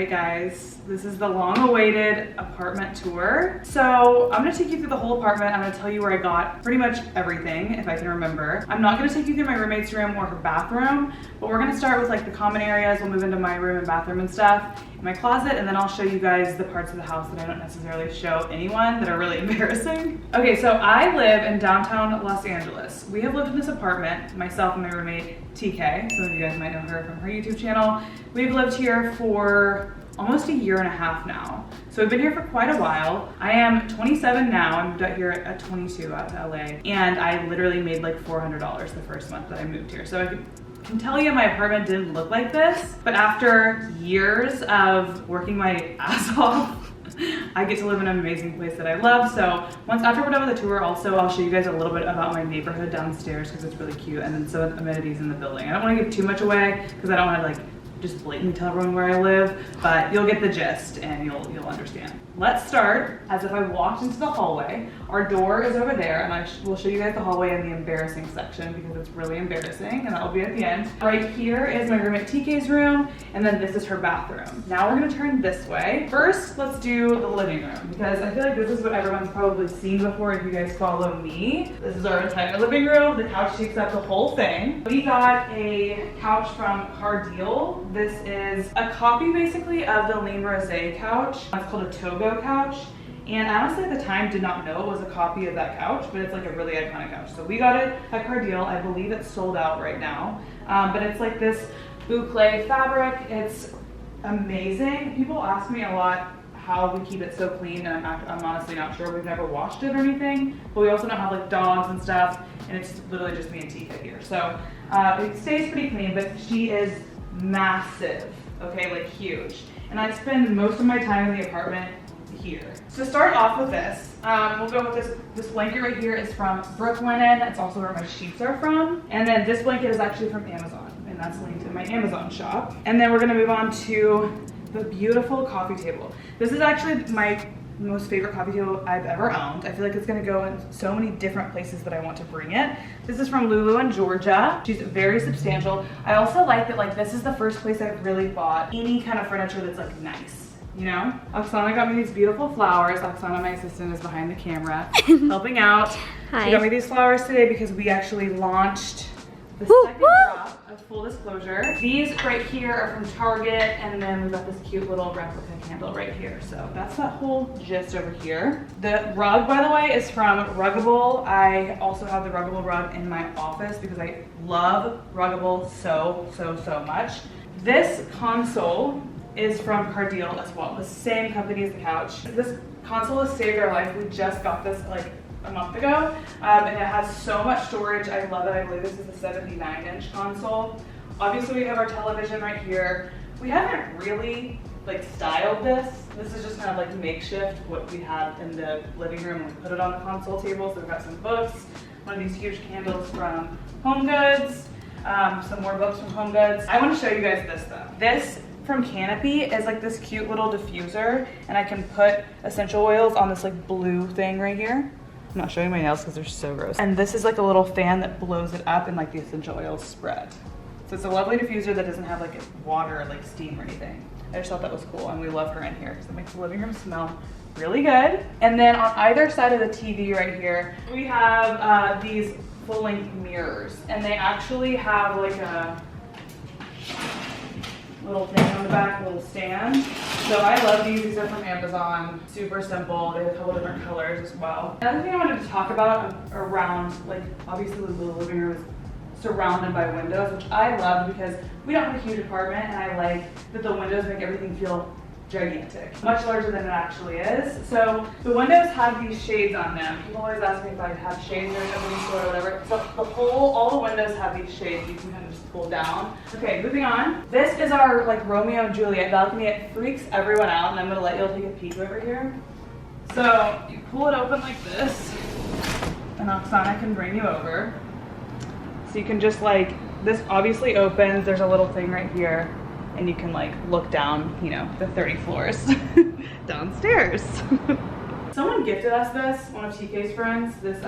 right, guys, this is the long-awaited apartment tour. So I'm gonna take you through the whole apartment. I'm gonna tell you where I got pretty much everything, if I can remember. I'm not gonna take you through my roommate's room or her bathroom, but we're gonna start with like the common areas. We'll move into my room and bathroom and stuff, my closet, and then I'll show you guys the parts of the house that I don't necessarily show anyone that are really embarrassing. Okay, so I live in downtown Los Angeles. We have lived in this apartment, myself and my roommate, TK. Some of you guys might know her from her YouTube channel. We've lived here for almost a year and a half now. So we've been here for quite a while. I am 27 now. I moved out here at 22 out to LA. And I literally made like $400 the first month that I moved here. So I can tell you my apartment didn't look like this, but after years of working my ass off, I get to live in an amazing place that I love. So after we're done with the tour, also I'll show you guys a little bit about my neighborhood downstairs because it's really cute, and then some amenities in the building. I don't want to give too much away because I don't want to like just blatantly tell everyone where I live, but you'll get the gist and you'll understand. Let's start as if I walked into the hallway. Our door is over there, and I will show you guys the hallway in the embarrassing section because it's really embarrassing, and that will be at the end. Right here is my roommate TK's room, and then this is her bathroom. Now we're gonna turn this way. First, let's do the living room because I feel like this is what everyone's probably seen before if you guys follow me. This is our entire living room. The couch takes up the whole thing. We got a couch from Cardeal. This is a copy basically of the Lean Rosé couch. It's called a Togo couch. And I honestly at the time did not know it was a copy of that couch, but it's like a really iconic couch. So we got it at Cardeal. I believe it's sold out right now. But it's like this boucle fabric. It's amazing. People ask me a lot how we keep it so clean, and I'm honestly not sure. We've never washed it or anything, but we also don't have like dogs and stuff, and it's literally just me and Tika here. So it stays pretty clean, but she is massive, okay, like huge. And I spend most of my time in the apartment here. To start off with this, we'll go with this blanket right here is from Brooklinen. It's also where my sheets are from. And then this blanket is actually from Amazon, and that's linked in my Amazon shop. And then we're gonna move on to the beautiful coffee table. This is actually my most favorite coffee table I've ever owned. I feel like it's gonna go in so many different places that I want to bring it. This is from Lulu in Georgia. She's very substantial. I also like that like this is the first place I've really bought any kind of furniture that's like nice, you know? Oksana got me these beautiful flowers. Oksana, my assistant, is behind the camera helping out. Hi. She got me these flowers today because we actually launched the second drop of Full Disclosure. These right here are from Target, and then we've got this cute little replica candle right here. So that's that whole gist over here. The rug, by the way, is from Ruggable. I also have the Ruggable rug in my office because I love Ruggable so much. This console is from Cardeal as well, the same company as the couch. This console has saved our life. We just got this like a month ago, and it has so much storage. I love it. I believe this is a 79-inch console. Obviously we have our television right here. We haven't really like styled this. This is just kind of like makeshift what we have in the living room. We put it on the console table. So we've got some books, one of these huge candles from Home Goods, some more books from Home Goods. I want to show you guys this though. This from Canopy is like this cute little diffuser, and I can put essential oils on this like blue thing right here. I'm not showing my nails because they're so gross. And this is like a little fan that blows it up and like the essential oils spread. So it's a lovely diffuser that doesn't have like water or like steam or anything. I just thought that was cool, and we love her in here because it makes the living room smell really good. And then on either side of the TV right here, we have these full-length mirrors, and they actually have like a little thing on the back, a little stand. So I love these. These are from Amazon. Super simple. They have a couple different colors as well. Another thing I wanted to talk about around, like obviously the living room is surrounded by windows, which I love because we don't have a huge apartment, and I like that the windows make everything feel gigantic, much larger than it actually is. So the windows have these shades on them. People always ask me if I have shades or something or whatever. So all the windows have these shades you can kind of just pull down. Okay, moving on. This is our like Romeo and Juliet balcony. It freaks everyone out, and I'm gonna let y'all take a peek over here. So you pull it open like this, and Oksana can bring you over. So you can just like, this obviously opens. There's a little thing right here, and you can like look down, you know, the 30 floors downstairs. Someone gifted us this, one of TK's friends, this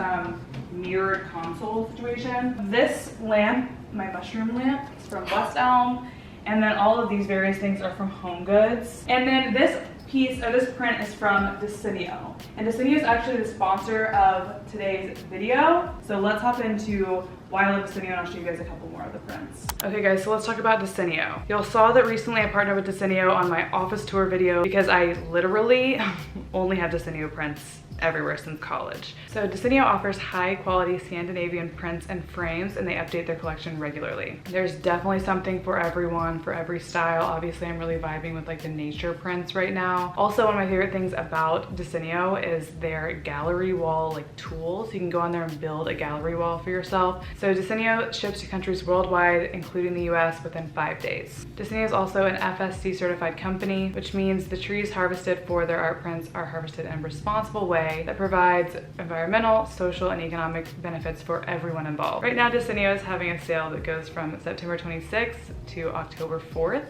mirrored console situation. This lamp, my mushroom lamp, is from West Elm, And then all of these various things are from Home Goods. And then this piece, or this print, is from Descenio. And Descenio is actually the sponsor of today's video. So let's hop into why I love Descenio, and I'll show you guys a couple more of the prints. Okay guys, so let's talk about Descenio. Y'all saw that recently I partnered with Descenio on my office tour video because I literally only have Descenio prints everywhere since college. So Descenio offers high quality Scandinavian prints and frames, and they update their collection regularly. There's definitely something for everyone, for every style. Obviously I'm really vibing with like the nature prints right now. Also, one of my favorite things about Descenio is their gallery wall like tool. So you can go on there and build a gallery wall for yourself. So Descenio ships to countries worldwide, including the US, within 5 days. Descenio is also an FSC certified company, which means the trees harvested for their art prints are harvested in a responsible way that provides environmental, social, and economic benefits for everyone involved. Right now, Descenio is having a sale that goes from September 26th to October 4th,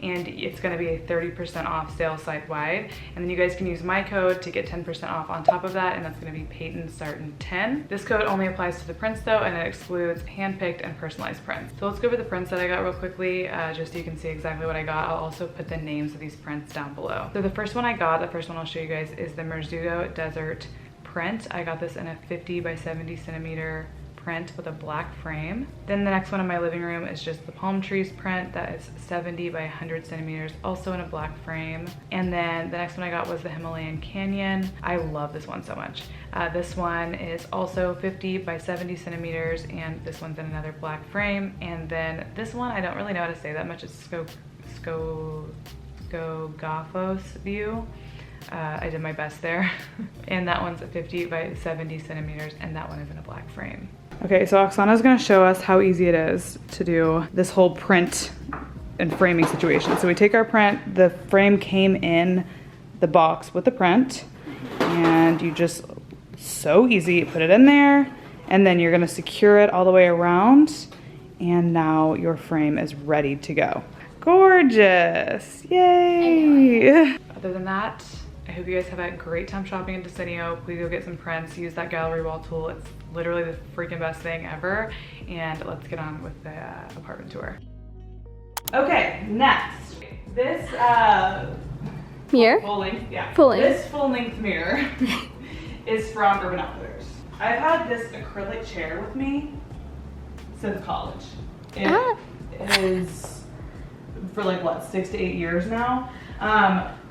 and it's gonna be a 30% off sale site-wide. And then you guys can use my code to get 10% off on top of that, and that's gonna be Payton Sartain 10. This code only applies to the prints though, and it excludes hand-picked and personalized prints. So let's go over the prints that I got real quickly, just so you can see exactly what I got. I'll also put the names of these prints down below. So the first one I got, the first one I'll show you guys, is the Merzugo Desert print. I got this in a 50 by 70 centimeter print with a black frame. Then the next one in my living room is just the palm trees print that is 70 by 100 centimeters, also in a black frame. And then the next one I got was the Himalayan Canyon. I love this one so much. This one is also 50 by 70 centimeters, and this one's in another black frame. And then this one, I don't really know how to say that much. It's Skogafos view. I did my best there. And that one's 50 by 70 centimeters, and that one is in a black frame. Okay, so Oksana's gonna show us how easy it is to do this whole print and framing situation. So we take our print, the frame came in the box with the print, and you just, so easy, put it in there, and then you're gonna secure it all the way around, and now your frame is ready to go. Gorgeous, yay! Other than that, I hope you guys have a great time shopping in Descenio. Please go get some prints, use that gallery wall tool. It's literally the freaking best thing ever. And let's get on with the apartment tour. Okay, next. This mirror? Full length, yeah. Full length. This full length mirror is from Urban Outfitters. I've had this acrylic chair with me since college. It is for like what, 6 to 8 years now.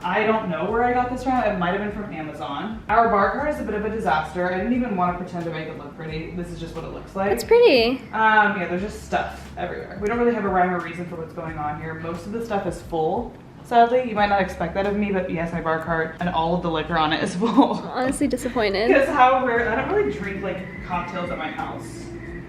I don't know where I got this from. It might have been from Amazon. Our bar cart is a bit of a disaster. I didn't even want to pretend to make it look pretty. This is just what it looks like. It's pretty. Yeah, there's just stuff everywhere. We don't really have a rhyme or reason for what's going on here. Most of the stuff is full. Sadly, you might not expect that of me, but yes, my bar cart and all of the liquor on it is full. Honestly disappointed. Because how rare, I don't really drink like cocktails at my house.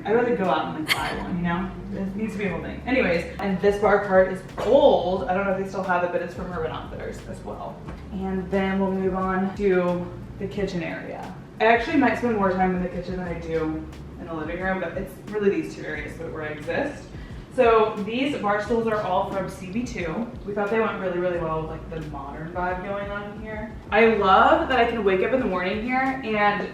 I'd rather go out and like buy one, you know? It needs to be a whole thing. Anyways, and this bar cart is old. I don't know if they still have it, but it's from Urban Outfitters as well. And then we'll move on to the kitchen area. I actually might spend more time in the kitchen than I do in the living room, but it's really these two areas where I exist. So these bar stools are all from CB2. We thought they went really, really well with like the modern vibe going on here. I love that I can wake up in the morning here and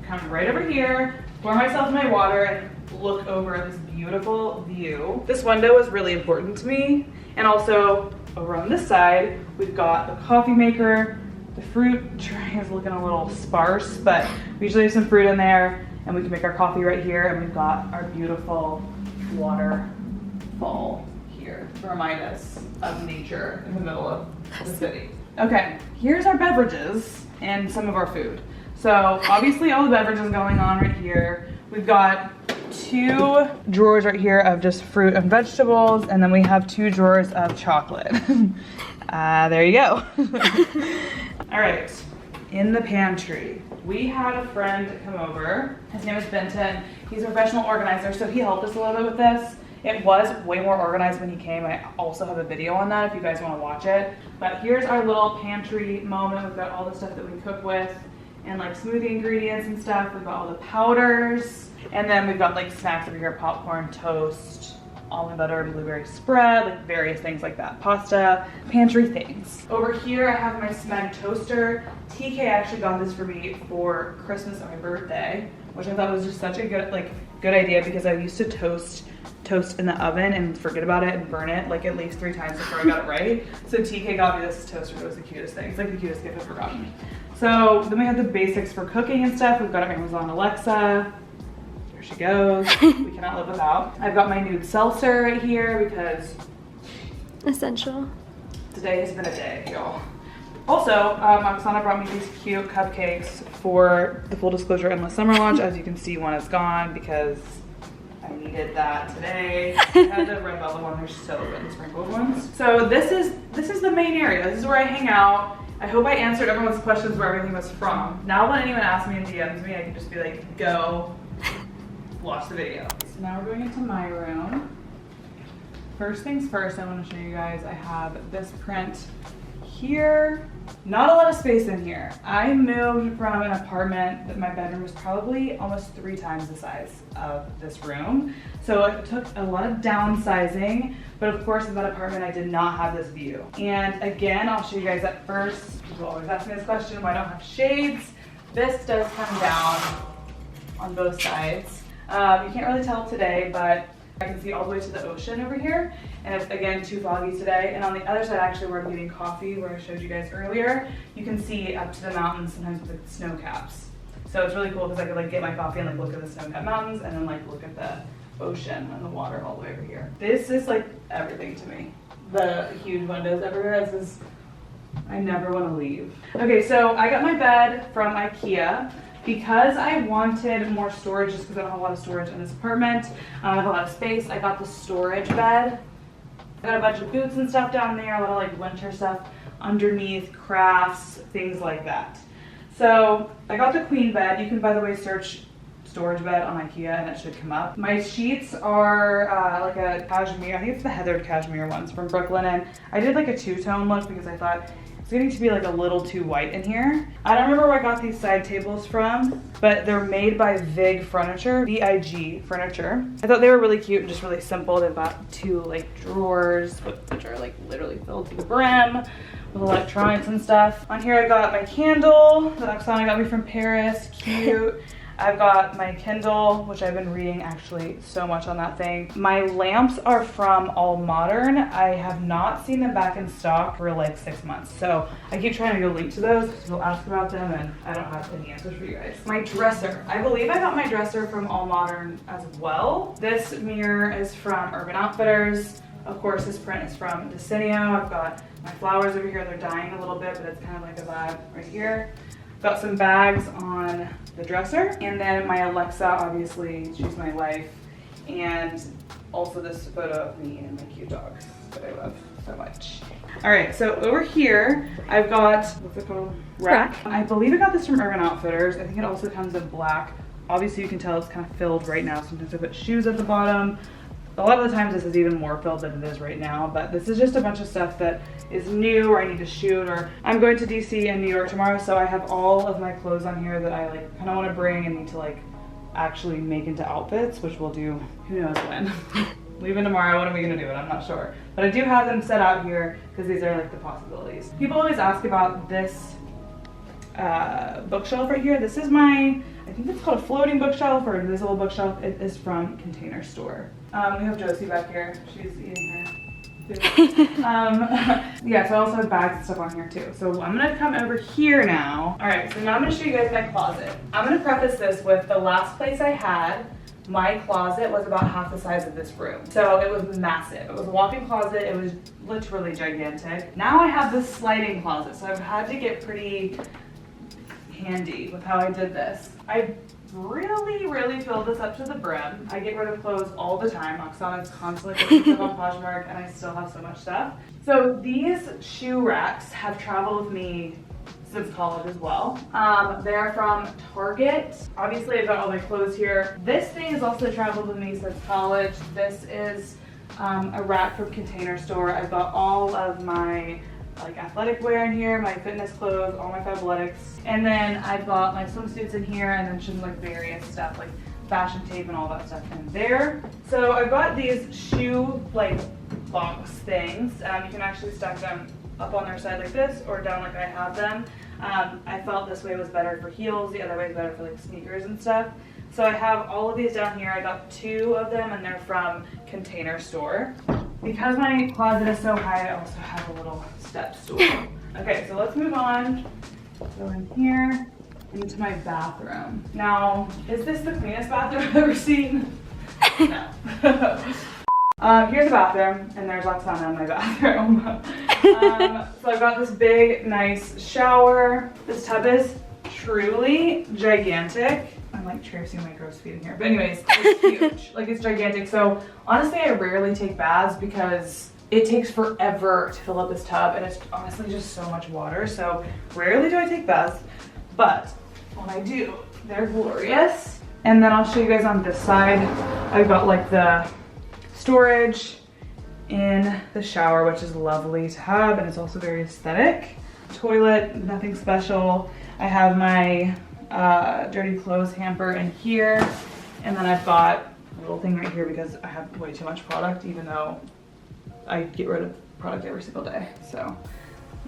come right over here, pour myself my water, and look over at this beautiful view. This window is really important to me. And also over on this side, we've got the coffee maker. The fruit tray is looking a little sparse, but we usually have some fruit in there, and we can make our coffee right here. And we've got our beautiful waterfall here to remind us of nature in the middle of the city. Okay, here's our beverages and some of our food. So obviously all the beverages going on right here. We've got 2 drawers right here of just fruit and vegetables, and then we have 2 drawers of chocolate. There you go. All right, in the pantry, we had a friend come over. His name is Payton. He's a professional organizer, so he helped us a little bit with this. It was way more organized when he came. I also have a video on that if you guys want to watch it. But here's our little pantry moment. We've got all the stuff that we cook with, and like smoothie ingredients and stuff. We've got all the powders, and then we've got like snacks over here: popcorn, toast, almond butter, blueberry spread, like various things like that, pasta, pantry things. Over here I have my Smeg toaster. TK actually got this for me for Christmas and my birthday, which I thought was just such a good idea, because I used to toast toast in the oven and forget about it and burn it like at least 3 times before I got it right. So TK got me this toaster. It was the cutest thing. It's like the cutest gift I've ever gotten. So then we have the basics for cooking and stuff. We've got our Amazon Alexa. There she goes. We cannot live without. I've got my nude seltzer right here because Essential. today has been a day, y'all. Also, Oksana brought me these cute cupcakes for the full disclosure endless summer launch. As you can see, one is gone because I needed that today. I had the red velvet one. They're so good, the sprinkled ones. So this is the main area. This is where I hang out. I hope I answered everyone's questions where everything was from. Now when anyone asks me and DMs me, I can just be like, go watch the video. So now we're going into my room. First things first, I want to show you guys, I have this print here. Not a lot of space in here. I moved from an apartment that my bedroom was probably almost 3 times the size of this room. So it took a lot of downsizing, but of course in that apartment I did not have this view. And again, I'll show you guys at first. People always ask me this question, why don't I have shades? This does come down on both sides. You can't really tell today, but I can see all the way to the ocean over here, and it's again too foggy today. And on the other side, actually, where I'm getting coffee, where I showed you guys earlier, you can see up to the mountains sometimes with the snow caps. So it's really cool because I could like get my coffee and like look at the snow-capped mountains, and then like look at the ocean and the water all the way over here. This is like everything to me. The huge windows everywhere. This is, I never want to leave. Okay, so I got my bed from IKEA. Because I wanted more storage, just because I don't have a lot of storage in this apartment, I have a lot of space, I got the storage bed. I got a bunch of boots and stuff down there, a lot of like winter stuff underneath, crafts, things like that. So I got the queen bed. You can, by the way, search storage bed on IKEA and it should come up. My sheets are like a cashmere, I think it's the heathered cashmere ones from Brooklinen. I did like a 2-tone look because I thought it's getting to be like a little too white in here. I don't remember where I got these side tables from, but they're made by VIG Furniture, VIG Furniture. I thought they were really cute and just really simple. They've got 2 like drawers, which are like literally filled to the brim with electronics and stuff. On here I got my candle that Oksana got me from Paris, cute. I've got my Kindle, which I've been reading actually so much on that thing. My lamps are from All Modern. I have not seen them back in stock for like 6 months. So I keep trying to go link to those because people ask about them and I don't have any answers for you guys. My dresser. I believe I got my dresser from All Modern as well. This mirror is from Urban Outfitters. Of course, this print is from Descenio. I've got my flowers over here. They're dying a little bit, but it's kind of like a vibe right here. Got some bags on the dresser, and then my Alexa, obviously, she's my life, and also this photo of me and my cute dogs that I love so much. All right, so over here, I've got, what's it called? Rack. I believe I got this from Urban Outfitters. I think it also comes in black. Obviously, you can tell it's kind of filled right now. Sometimes I put shoes at the bottom. A lot of the times this is even more filled than it is right now, but this is just a bunch of stuff that is new or I need to shoot, or I'm going to DC and New York tomorrow, so I have all of my clothes on here that I like kind of want to bring and need to like actually make into outfits, which we'll do who knows when. Leaving tomorrow, what are we gonna do? I'm not sure. But I do have them set out here because these are like the possibilities. People always ask about this bookshelf right here. This is my, I think it's called a floating bookshelf or invisible bookshelf. It is from Container Store. We have Josie back here. She's eating her food. Yeah, so I also have bags and stuff on here too. So I'm gonna come over here now. All right, so now I'm gonna show you guys my closet. I'm gonna preface this with the last place I had, my closet was about half the size of this room. So it was massive. It was a walk-in closet. It was literally gigantic. Now I have this sliding closet. So I've had to get pretty handy with how I did this. I really filled this up to the brim. I get rid of clothes all the time. Oksana's constantly putting stuff on Poshmark and I still have so much stuff. So these shoe racks have traveled with me since college as well. They're from Target. Obviously I've got all my clothes here. This thing has also traveled with me since college. This is a rack from Container Store. I've got all of my like athletic wear in here, my fitness clothes, all my Fabletics. And then I've got my swimsuits in here and then just like various stuff like fashion tape and all that stuff in there. So I've got these shoe like box things. You can actually stack them up on their side like this or down like I have them. I felt this way was better for heels, the other way is better for like sneakers and stuff. So I have all of these down here. I got 2 of them and they're from Container Store. Because my closet is so high, I also have a little step stool. Okay, so let's move on. Go in here into my bathroom. Now, is this the cleanest bathroom I've ever seen? No. Here's a bathroom, and there's lots of sauna in my bathroom. So I've got this big, nice shower. This tub is truly gigantic. I'm like tracing my gross feet in here. But anyways, it's huge. Like, it's gigantic. So honestly, I rarely take baths because it takes forever to fill up this tub, and it's honestly just so much water. So rarely do I take baths, but when I do, they're glorious. And then I'll show you guys on this side. I've got like the storage in the shower, which is lovely to have, and it's also very aesthetic. Toilet, nothing special. I have my dirty clothes hamper in here, and then I've got a little thing right here because I have way too much product, even though I get rid of product every single day, so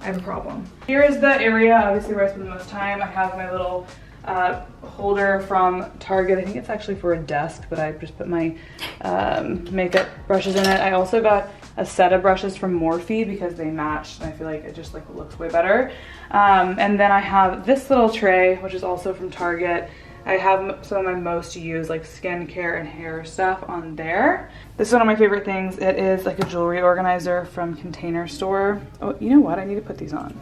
I have a problem. Here is the area, obviously, where I spend the most time. I have my little holder from Target. I think it's actually for a desk, but I just put my makeup brushes in it. I also got a set of brushes from Morphe because they matched, and I feel like it just like looks way better. And then I have this little tray, which is also from Target. I have some of my most used like skincare and hair stuff on there. This is one of my favorite things. It is like a jewelry organizer from Container Store. Oh, you know what? I need to put these on.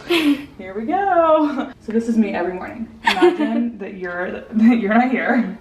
Here we go. So this is me every morning. Imagine that you're not here.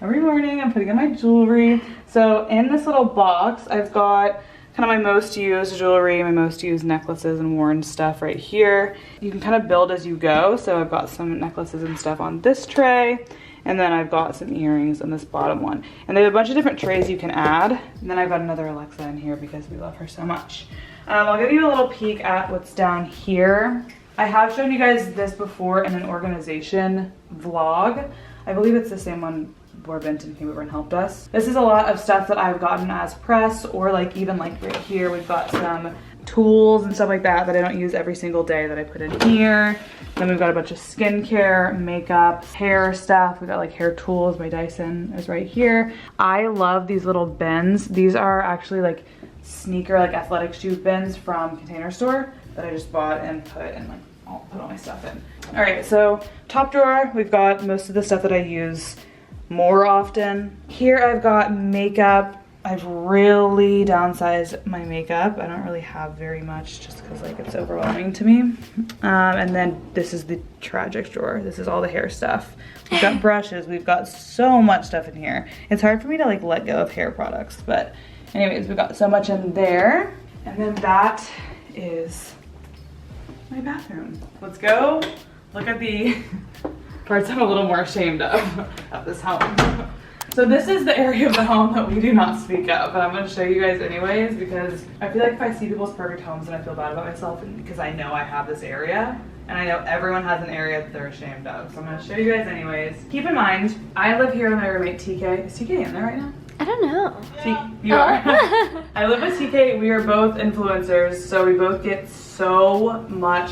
Every morning I'm putting in my jewelry. So in this little box, I've got kind of my most used jewelry, my most used necklaces and worn stuff right here. You can kind of build as you go. So I've got some necklaces and stuff on this tray, and then I've got some earrings on this bottom one. And they have a bunch of different trays you can add. And then I've got another Alexa in here because we love her so much. I'll give you a little peek at what's down here. I have shown you guys this before in an organization vlog. I believe it's the same one where Benton came over and helped us. This is a lot of stuff that I've gotten as press, or like even like right here, we've got some tools and stuff like that that I don't use every single day that I put in here. Then we've got a bunch of skincare, makeup, hair stuff. We've got like hair tools. My Dyson is right here. I love these little bins. These are actually like sneaker, like athletic shoe bins from Container Store that I just bought and put and like I'll put all my stuff in. All right, so top drawer, we've got most of the stuff that I use more often. Here I've got makeup. I've really downsized my makeup. I don't really have very much just because like it's overwhelming to me. And then this is the tragic drawer. This is all the hair stuff. We've got brushes. We've got so much stuff in here. It's hard for me to like let go of hair products, but anyways, we've got so much in there. And then that is my bathroom. Let's go look at the parts I'm a little more ashamed of this home. So this is the area of the home that we do not speak of, but I'm going to show you guys anyways because I feel like if I see people's perfect homes and I feel bad about myself because I know I have this area and I know everyone has an area that they're ashamed of. So I'm going to show you guys anyways. Keep in mind, I live here with my roommate TK. Is TK in there right now? I don't know. You are. I live with TK. We are both influencers, so we both get so much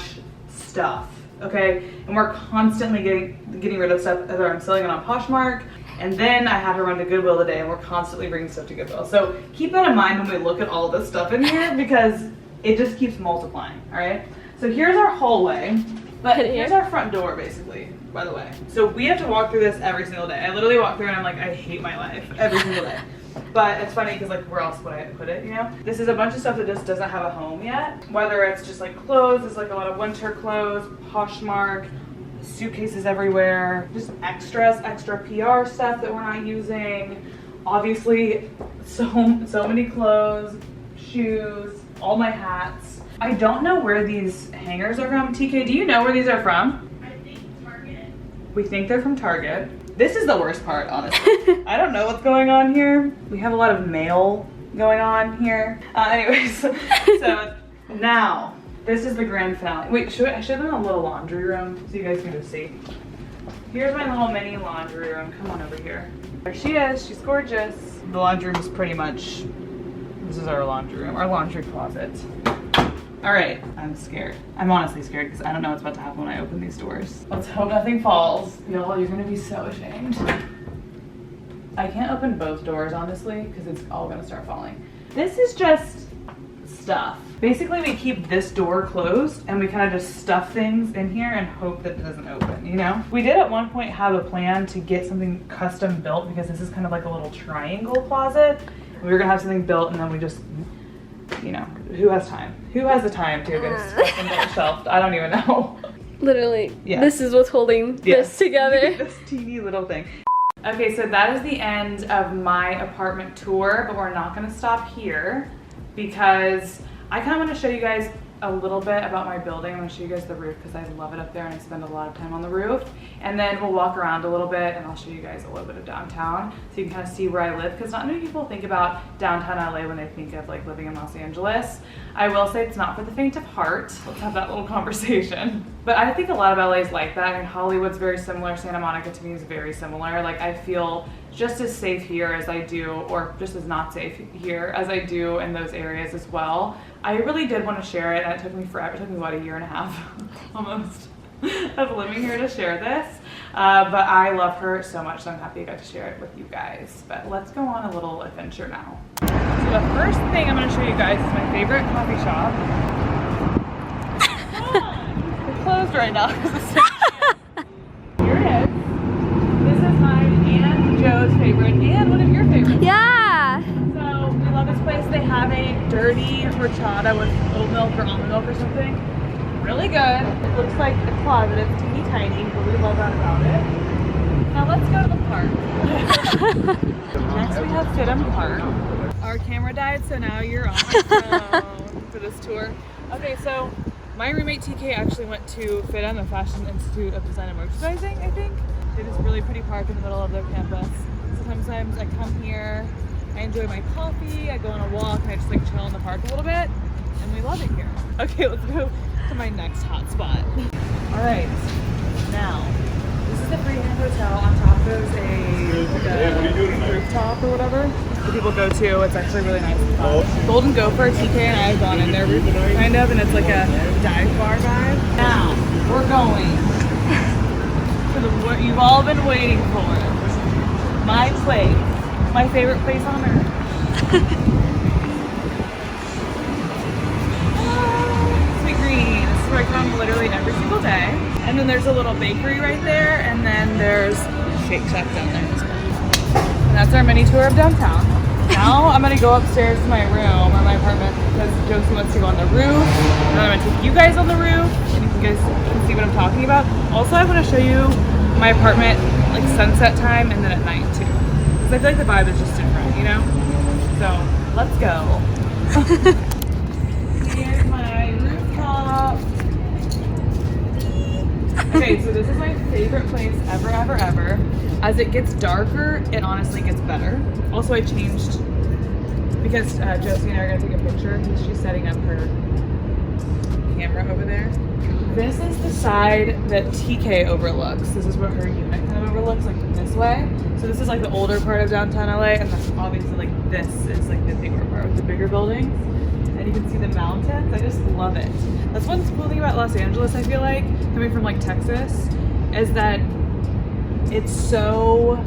stuff. Okay, and we're constantly getting rid of stuff. Either I'm selling it on Poshmark, and then I have to run to Goodwill today, and we're constantly bringing stuff to Goodwill. So keep that in mind when we look at all this stuff in here because it just keeps multiplying. All right. So here's our hallway, but here's our front door, basically. By the way, so we have to walk through this every single day. I literally walk through and I'm like, I hate my life every single day. But it's funny because like where else would I put it, you know? This is a bunch of stuff that just doesn't have a home yet. Whether it's just like clothes, it's like a lot of winter clothes, Poshmark, suitcases everywhere, just extra PR stuff that we're not using. Obviously, so many clothes, shoes, all my hats. I don't know where these hangers are from. TK, do you know where these are from? I think Target. We think they're from Target. This is the worst part, honestly. I don't know what's going on here. We have a lot of mail going on here. Anyways, so now, this is the grand finale. Wait, I should have done a little laundry room so you guys can just see. Here's my little mini laundry room. Come on over here. There she is. She's gorgeous. The laundry room is pretty much, this is our laundry room, our laundry closet. All right, I'm scared. I'm honestly scared because I don't know what's about to happen when I open these doors. Let's hope nothing falls. Y'all, you're gonna be so ashamed. I can't open both doors, honestly, because it's all gonna start falling. This is just stuff. Basically, we keep this door closed and we kind of just stuff things in here and hope that it doesn't open, you know? We did at one point have a plan to get something custom built because this is kind of like a little triangle closet. We were gonna have something built and then we just, you know, who has time? Who has the time to get a custom built shelf? I don't even know. Literally, this is what's holding this together. This teeny little thing. Okay, so that is the end of my apartment tour, but we're not gonna stop here because I kind of want to show you guys a little bit about my building. I'm going to show you guys the roof because I love it up there and I spend a lot of time on the roof. And then we'll walk around a little bit and I'll show you guys a little bit of downtown so you can kind of see where I live, because not many people think about downtown LA when they think of like living in Los Angeles. I will say it's not for the faint of heart. Let's have that little conversation. But I think a lot of LA is like that. I mean, Hollywood's very similar. Santa Monica to me is very similar. Like I feel just as safe here as I do, or just as not safe here as I do in those areas as well. I really did want to share it, and it took me forever. It took me about 1.5 years almost of living here to share this. But I love her so much, so I'm happy I got to share it with you guys. But let's go on a little adventure now. So the first thing I'm going to show you guys is my favorite coffee shop. It's closed right now. Here it is. This is mine and Joe's favorite, and one of your favorites. Yeah. So we love this place. They have a dirty horchata with oat milk or almond milk or something. Really good. It looks like a closet. It's teeny tiny, but we love that about it. Now let's go to the park. Next we have Fidham Park. Our camera died, so now you're on my phone for this tour. Okay, so my roommate TK actually went to Fidham, the Fashion Institute of Design and Merchandising, I think. It is a really pretty park in the middle of their campus. Sometimes I come here, I enjoy my coffee, I go on a walk, and I just like chill in the park a little bit, and we love it here. Okay, let's go to my next hot spot. All right, now, this is the Freehand Hotel. On top there's a rooftop or whatever that people go to. It's actually really nice and fun. Golden Gopher, TK and I have gone in there kind of, and it's like a dive bar vibe. Now, we're going to what you've all been waiting for. My place. My favorite place on earth. Sweet Green. This is where I come literally every single day. And then there's a little bakery right there, and then there's Shake Shack down there as well. And that's our mini tour of downtown. Now I'm gonna go upstairs to my room or my apartment because Josie wants to go on the roof. And then I'm gonna take you guys on the roof and you guys can see what I'm talking about. Also, I wanna show you my apartment like sunset time and then at night too. Because I feel like the vibe is just different, you know? So, let's go. Here's my rooftop. Okay, so this is my favorite place ever, ever, ever. As it gets darker, it honestly gets better. Also, I changed, because Josie and I are gonna take a picture because she's setting up her camera over there. This is the side that TK overlooks. This is what her unit kind of overlooks, like this way. So this is like the older part of downtown LA, and then obviously like this is like the newer part with the bigger buildings. And you can see the mountains. I just love it. That's one cool thing about Los Angeles, I feel like, coming from like Texas, is that it's so,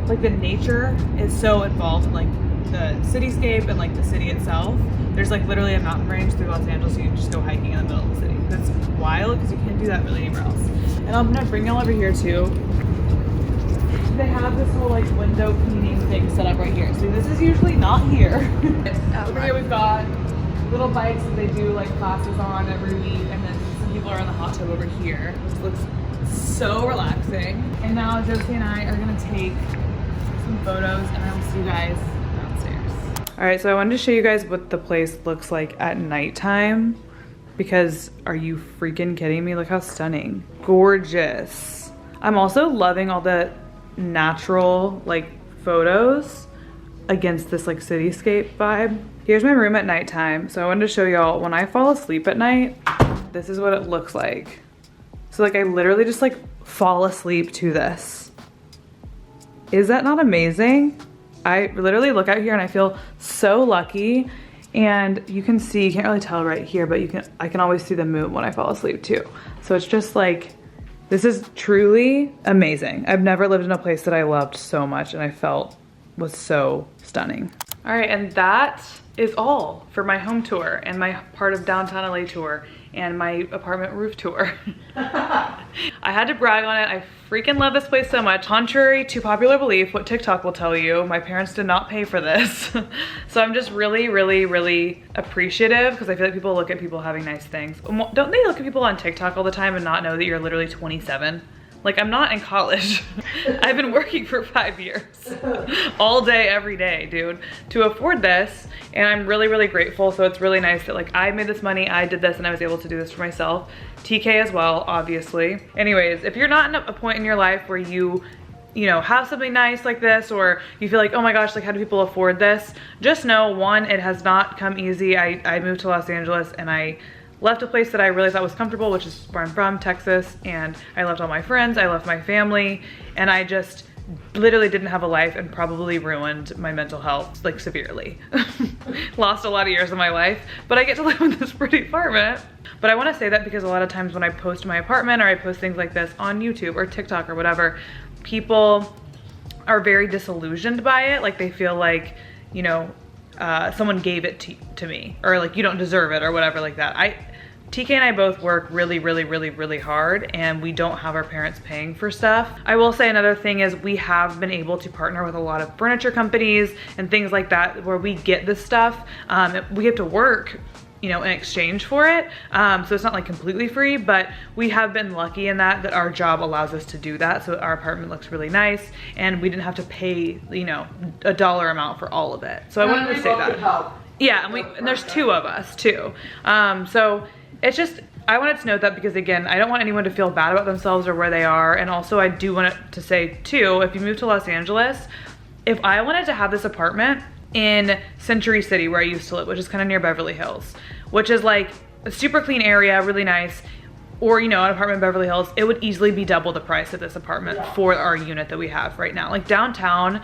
like the nature is so involved in like the cityscape and like the city itself. There's like literally a mountain range through Los Angeles, so you can just go hiking in the middle of the city. That's wild because you can't do that really anywhere else. And I'm gonna bring y'all over here too. They have this whole like window cleaning thing set up right here. So this is usually not here. Over here we've got little bikes that they do like classes on every week, and then some people are in the hot tub over here, which looks so relaxing. And now Josie and I are gonna take some photos, and I will see you guys downstairs. All right, so I wanted to show you guys what the place looks like at nighttime, because are you freaking kidding me? Look how stunning. Gorgeous. I'm also loving all the natural like photos against this like cityscape vibe. Here's my room at nighttime. So I wanted to show y'all when I fall asleep at night, this is what it looks like. So like I literally just like fall asleep to this. Is that not amazing? I literally look out here and I feel so lucky. And you can see, you can't really tell right here, but I can always see the moon when I fall asleep too. So it's just like, this is truly amazing. I've never lived in a place that I loved so much and I felt was so stunning. All right, and that is all for my home tour and my part of downtown LA tour and my apartment roof tour. I had to brag on it. I freaking love this place so much. Contrary to popular belief, what TikTok will tell you, my parents did not pay for this. So I'm just really, really, really appreciative because I feel like people look at people having nice things. Don't they look at people on TikTok all the time and not know that you're literally 27? Like, I'm not in college. I've been working for 5 years. All day, every day, dude, to afford this. And I'm really, really grateful. So it's really nice that like I made this money, I did this, and I was able to do this for myself. TK as well, obviously. Anyways, if you're not in a point in your life where you know, have something nice like this, or you feel like, oh my gosh, like how do people afford this? Just know, one, it has not come easy. I moved to Los Angeles and I left a place that I really thought was comfortable, which is where I'm from, Texas, and I left all my friends, I left my family, and I just literally didn't have a life and probably ruined my mental health, like severely. Lost a lot of years of my life, but I get to live in this pretty apartment. But I wanna say that because a lot of times when I post my apartment or I post things like this on YouTube or TikTok or whatever, people are very disillusioned by it. Like they feel like, you know, someone gave it to me, or like you don't deserve it or whatever like that. TK and I both work really, really, really, really hard, and we don't have our parents paying for stuff. I will say another thing is we have been able to partner with a lot of furniture companies and things like that where we get this stuff. We have to work, you know, in exchange for it. So it's not like completely free, but we have been lucky in that our job allows us to do that. So our apartment looks really nice and we didn't have to pay, you know, a dollar amount for all of it. So I wanted to say that. Help. Yeah, and there's 2 of us too. So it's just, I wanted to note that because again, I don't want anyone to feel bad about themselves or where they are. And also I do want to say too, if you move to Los Angeles, if I wanted to have this apartment in Century City where I used to live, which is kind of near Beverly Hills, which is like a super clean area, really nice, or you know, an apartment in Beverly Hills, it would easily be double the price of this apartment for our unit that we have right now. Like downtown,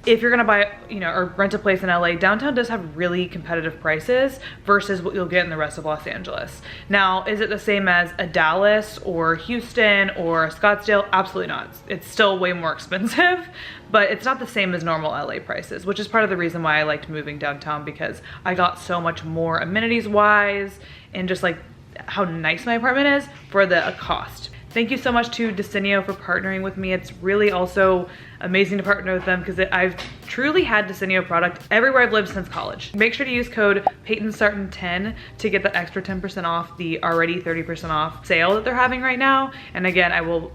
if you're gonna buy, you know, or rent a place in LA, downtown does have really competitive prices versus what you'll get in the rest of Los Angeles. Now, is it the same as a Dallas or Houston or Scottsdale? Absolutely not. It's still way more expensive, but it's not the same as normal LA prices, which is part of the reason why I liked moving downtown, because I got so much more amenities wise and just like how nice my apartment is for the cost. Thank you so much to Descenio for partnering with me. It's really also amazing to partner with them because I've truly had Descenio product everywhere I've lived since college. Make sure to use code Payton Sartain 10 to get the extra 10% off the already 30% off sale that they're having right now. And again, I will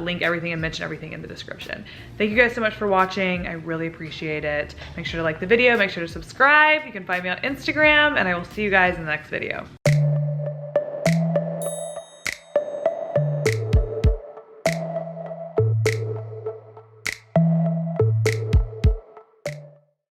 link everything and mention everything in the description. Thank you guys so much for watching. I really appreciate it. Make sure to like the video, make sure to subscribe. You can find me on Instagram, and I will see you guys in the next video.